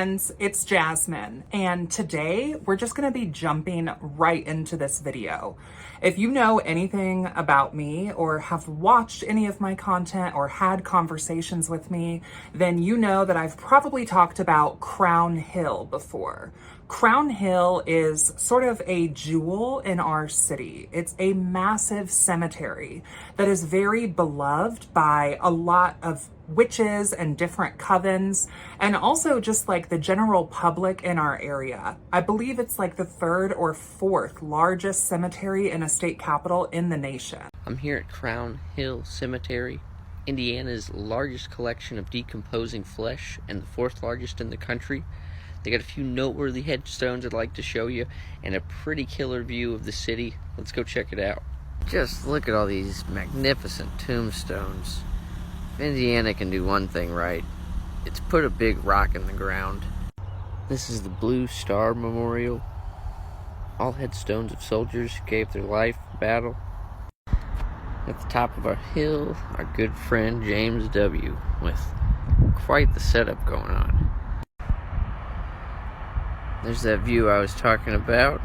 friends, it's Jasmine, and today we're just going to be jumping right into this video. If you know anything about me or have watched any of my content or had conversations with me, then you know that I've probably talked about Crown Hill before. Crown Hill is sort of a jewel in our city. It's a massive cemetery that is very beloved by a lot of witches and different covens, and also just like the general public in our area. I believe it's like the third or fourth largest cemetery in a state capital in the nation. I'm here at Crown Hill Cemetery, Indiana's largest collection of decomposing flesh and the fourth largest in the country. They got a few noteworthy headstones I'd like to show you and a pretty killer view of the city. Let's go check it out. Just look at all these magnificent tombstones. If Indiana can do one thing right, it's put a big rock in the ground. This is the Blue Star Memorial. All headstones of soldiers who gave their life in battle. At the top of our hill, our good friend James W. with quite the setup going on. There's that view I was talking about.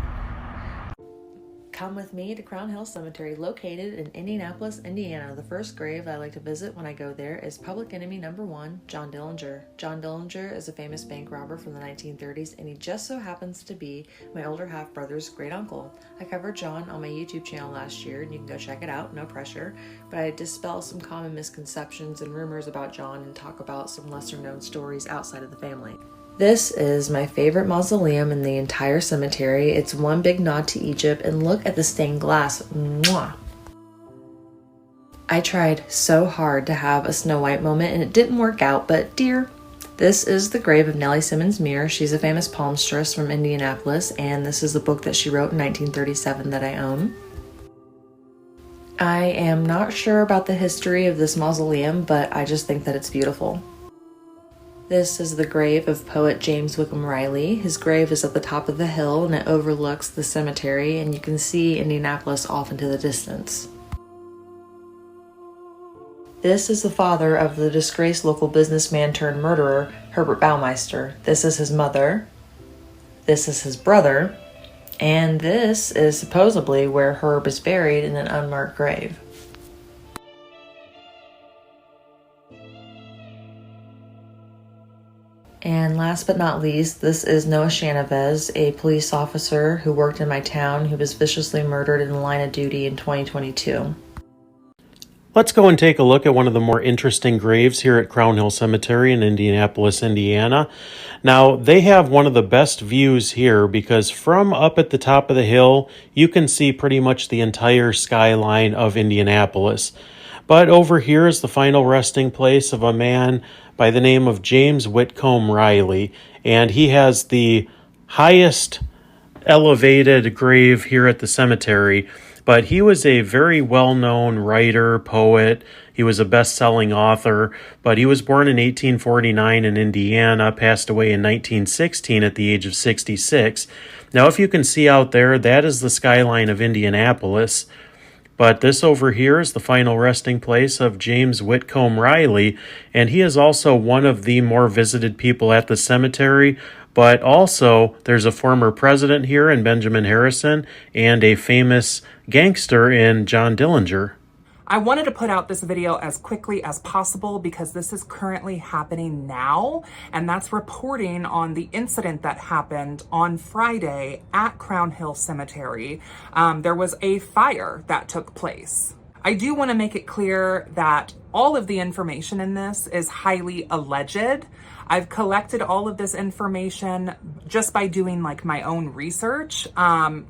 Come with me to Crown Hill Cemetery, located in Indianapolis, Indiana. The first grave I like to visit when I go there is public enemy number 1, John Dillinger. John Dillinger is a famous bank robber from the 1930s, and he just so happens to be my older half-brother's great uncle. I covered John on my YouTube channel last year, and you can go check it out, no pressure. But I dispel some common misconceptions and rumors about John and talk about some lesser-known stories outside of the family. This is my favorite mausoleum in the entire cemetery. It's one big nod to Egypt, and look at the stained glass. Mwah! I tried so hard to have a Snow White moment and it didn't work out, but dear, this is the grave of Nellie Simmons Muir. She's a famous palmstress from Indianapolis, and this is the book that she wrote in 1937 that I own. I am not sure about the history of this mausoleum, but I just think that it's beautiful. This is the grave of poet James Wickham Riley. His grave is at the top of the hill and it overlooks the cemetery, and you can see Indianapolis off into the distance. This is the father of the disgraced local businessman turned murderer, Herbert Baumeister. This is his mother. This is his brother. And this is supposedly where Herb is buried in an unmarked grave. And last but not least, this is Noah Chanovez, a police officer who worked in my town who was viciously murdered in the line of duty in 2022. Let's go and take a look at one of the more interesting graves here at Crown Hill Cemetery in Indianapolis, Indiana. Now, they have one of the best views here because from up at the top of the hill, you can see pretty much the entire skyline of Indianapolis. But over here is the final resting place of a man by the name of James Whitcomb Riley, and he has the highest elevated grave here at the cemetery. But he was a very well-known writer, poet. He was a best-selling author, but he was born in 1849 in Indiana, passed away in 1916 at the age of 66. Now, if you can see out there, that is the skyline of Indianapolis. But this over here is the final resting place of James Whitcomb Riley, and he is also one of the more visited people at the cemetery. But also, there's a former president here in Benjamin Harrison and a famous gangster in John Dillinger. I wanted to put out this video as quickly as possible because this is currently happening now, and that's reporting on the incident that happened on Friday at Crown Hill Cemetery. There was a fire that took place. I do want to make it clear that all of the information in this is highly alleged. I've collected all of this information just by doing like my own research,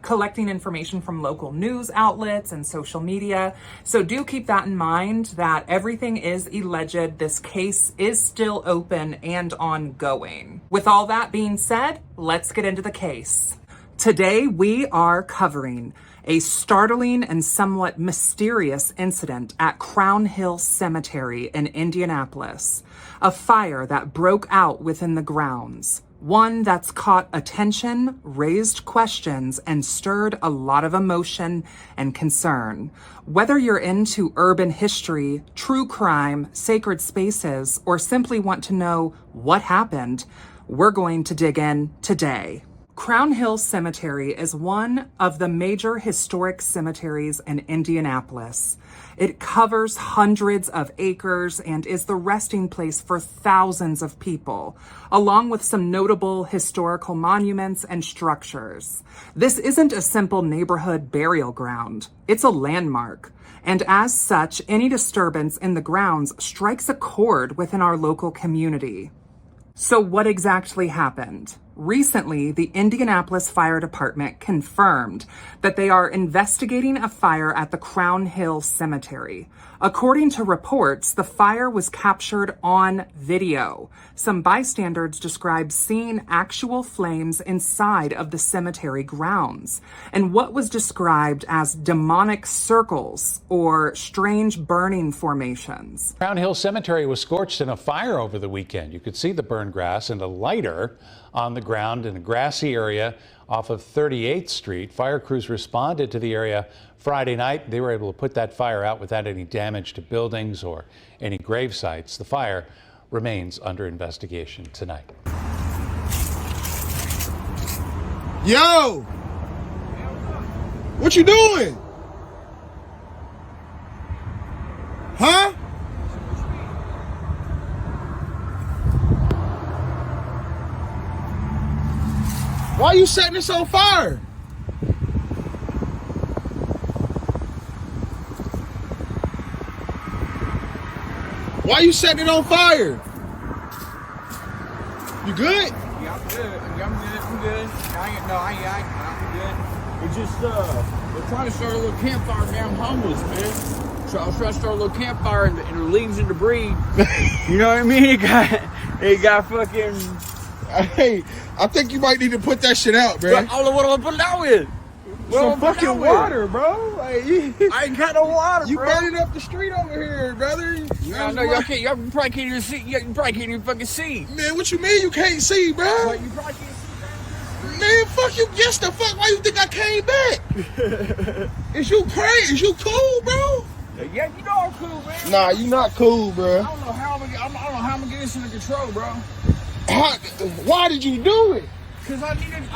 collecting information from local news outlets and social media. So do keep that in mind that everything is alleged. This case is still open and ongoing. With all that being said, let's get into the case. Today we are covering a startling and somewhat mysterious incident at Crown Hill Cemetery in Indianapolis. A fire that broke out within the grounds. One that's caught attention, raised questions, and stirred a lot of emotion and concern. Whether you're into urban history, true crime, sacred spaces, or simply want to know what happened, We're going to dig in today. Crown Hill Cemetery is one of the major historic cemeteries in Indianapolis. It covers hundreds of acres and is the resting place for thousands of people, along with some notable historical monuments and structures. This isn't a simple neighborhood burial ground. It's a landmark. And as such, any disturbance in the grounds strikes a chord within our local community. So what exactly happened? Recently, the Indianapolis Fire Department confirmed that they are investigating a fire at the Crown Hill Cemetery. According to reports, the fire was captured on video. Some bystanders described seeing actual flames inside of the cemetery grounds, and what was described as demonic circles or strange burning formations. Crown Hill Cemetery was scorched in a fire over the weekend. You could see the burned grass and a lighter on the ground in a grassy area off of 38th Street. Fire crews responded to the area Friday night. They were able to put that fire out without any damage to buildings or any grave sites. The fire remains under investigation tonight. Yo! What you doing? Huh? Why you setting this on fire? Why you setting it on fire? You good? Yeah, I'm good. I'm good. I'm good. We're just, we're trying to start a little campfire, man. I'm homeless, man. So I was trying to start a little campfire in the leaves and debris. You know what I mean? It got fucking... Hey, I think you might need to put that shit out, man. All of what I'm putting out with. Some fucking water, bro. Like, I ain't got no water, you bro. burning up the street over here, brother. Yeah, I know y'all probably can't even see. You probably can't even fucking see. Man, what you mean you can't see, bro? Like, you probably can't see. Man, fuck you. Yes, the fuck. Why you think I came back? Is you crazy? Is you cool, bro? Yeah, you know I'm cool, man. Nah, you not cool, bro. I don't know how I'm gonna get this under control, bro. Why did you do it? Cause I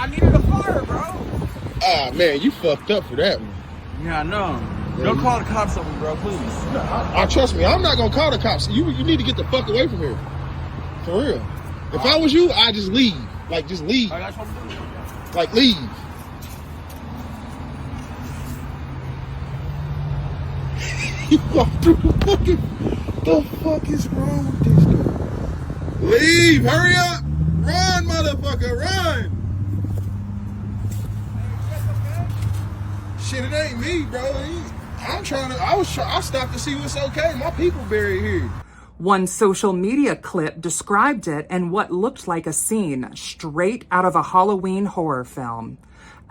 needed a fire, bro. Ah, man, you fucked up for that one. Yeah, I know. Don't call the cops on me, bro, please. Nah, trust me, I'm not gonna call the cops. You need to get the fuck away from here. For real. If I was you, I'd just leave. Like, just leave. That's what I'm doing. Like, leave. You walked through the fuck is wrong with this dude? Leave! Hurry up! Run, motherfucker, run! Shit, it ain't me, bro. I stopped to see what's okay. My people buried here. One social media clip described it in what looked like a scene straight out of a Halloween horror film.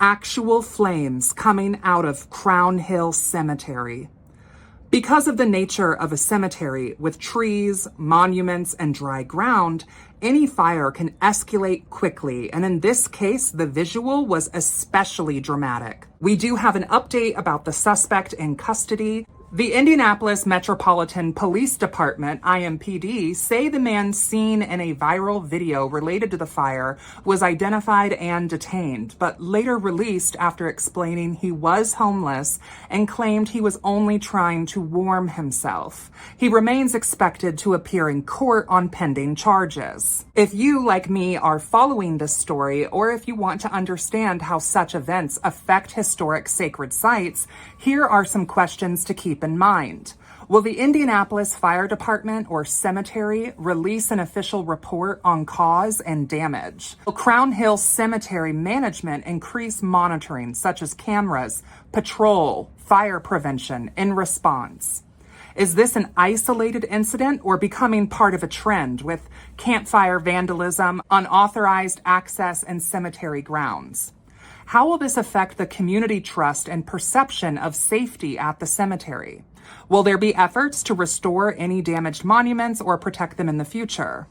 Actual flames coming out of Crown Hill Cemetery. Because of the nature of a cemetery with trees, monuments, and dry ground, any fire can escalate quickly, and in this case, the visual was especially dramatic. We do have an update about the suspect in custody. The Indianapolis Metropolitan Police Department, IMPD, say the man seen in a viral video related to the fire was identified and detained, but later released after explaining he was homeless and claimed he was only trying to warm himself. He remains expected to appear in court on pending charges. If you, like me, are following this story, or if you want to understand how such events affect historic sacred sites, here are some questions to keep in mind. Will the Indianapolis Fire Department or cemetery release an official report on cause and damage? Will Crown Hill Cemetery management increase monitoring, such as cameras, patrol, fire prevention, in response? Is this an isolated incident or becoming part of a trend with campfire vandalism, unauthorized access, and cemetery grounds? How will this affect the community trust and perception of safety at the cemetery? Will there be efforts to restore any damaged monuments or protect them in the future?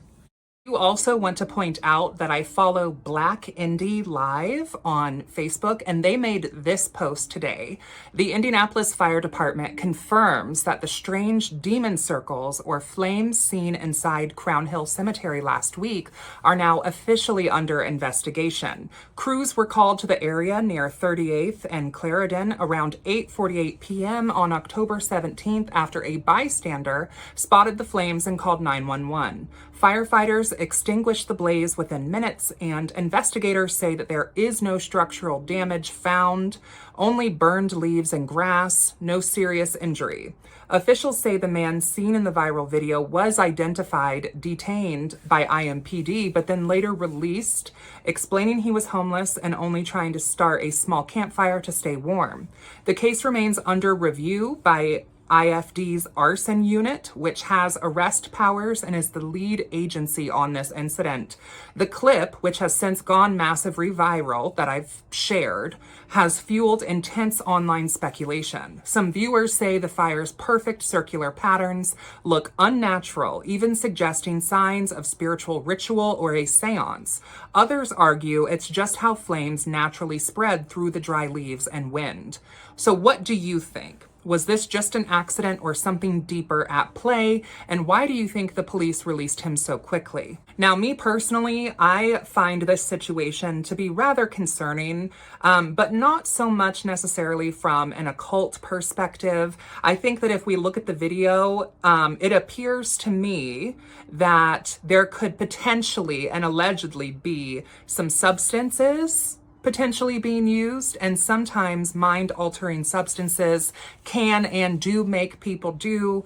You also want to point out that I follow Black Indie Live on Facebook, and they made this post today. The Indianapolis Fire Department confirms that the strange demon circles or flames seen inside Crown Hill Cemetery last week are now officially under investigation. Crews were called to the area near 38th and Clarendon around 8:48 p.m. on October 17th after a bystander spotted the flames and called 911. Firefighters extinguished the blaze within minutes, and investigators say that there is no structural damage found, only burned leaves and grass, no serious injury. Officials say the man seen in the viral video was identified, detained by IMPD, but then later released, explaining he was homeless and only trying to start a small campfire to stay warm. The case remains under review by IFD's arson unit, which has arrest powers and is the lead agency on this incident. The clip, which has since gone massively viral that I've shared, has fueled intense online speculation. Some viewers say the fire's perfect circular patterns look unnatural, even suggesting signs of spiritual ritual or a seance. Others argue it's just how flames naturally spread through the dry leaves and wind. So what do you think? Was this just an accident or something deeper at play? And why do you think the police released him so quickly? Now, me personally, I find this situation to be rather concerning, but not so much necessarily from an occult perspective. I think that if we look at the video, it appears to me that there could potentially and allegedly be some substances potentially being used, and sometimes mind-altering substances can and do make people do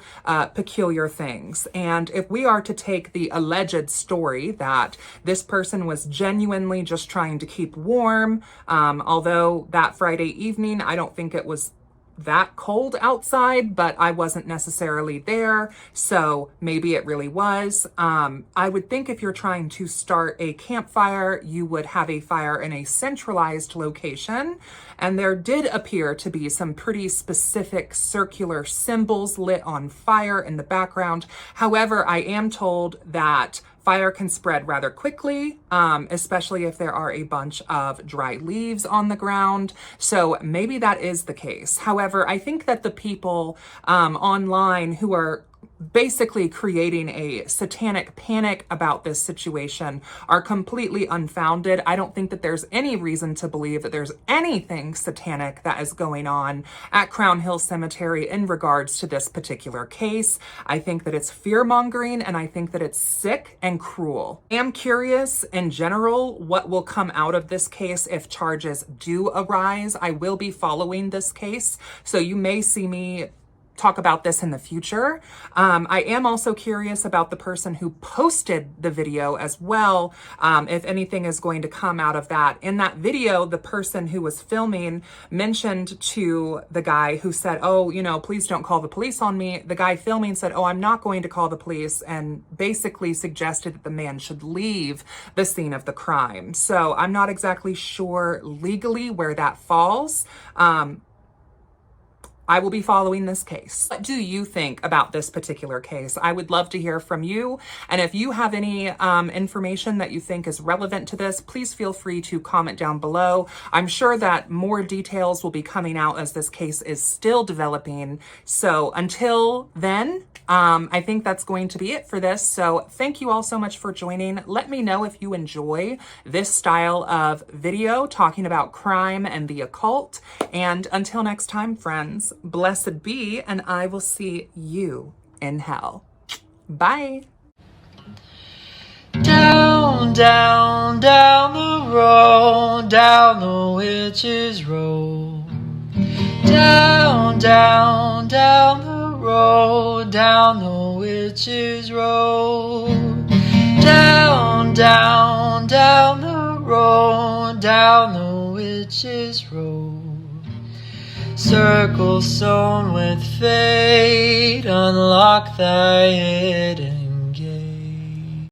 peculiar things. And if we are to take the alleged story that this person was genuinely just trying to keep warm, although that Friday evening, I don't think it was that cold outside, but I wasn't necessarily there, so maybe it really was. I would think if you're trying to start a campfire, you would have a fire in a centralized location, and there did appear to be some pretty specific circular symbols lit on fire in the background. However, I am told that fire can spread rather quickly, especially if there are a bunch of dry leaves on the ground. So maybe that is the case. However, I think that the people online who are basically creating a satanic panic about this situation are completely unfounded. I don't think that there's any reason to believe that there's anything satanic that is going on at Crown Hill Cemetery in regards to this particular case. I think that it's fear-mongering, and I think that it's sick and cruel. I am curious in general what will come out of this case if charges do arise. I will be following this case, so you may see me talk about this in the future. I am also curious about the person who posted the video as well, if anything is going to come out of that. In that video, the person who was filming mentioned to the guy who said, oh, you know, please don't call the police on me. The guy filming said, oh, I'm not going to call the police, and basically suggested that the man should leave the scene of the crime. So I'm not exactly sure legally where that falls. I will be following this case. What do you think about this particular case? I would love to hear from you. And if you have any information that you think is relevant to this, please feel free to comment down below. I'm sure that more details will be coming out as this case is still developing. So until then, I think that's going to be it for this. So thank you all so much for joining. Let me know if you enjoy this style of video talking about crime and the occult. And until next time, friends, blessed be, and I will see you in hell. Bye. Down, down, down the road, down the witch's road. Down, down, down the road, down the witch's road. Down, down, down the road, down the witch's road. Circle sewn with fate, unlock thy hidden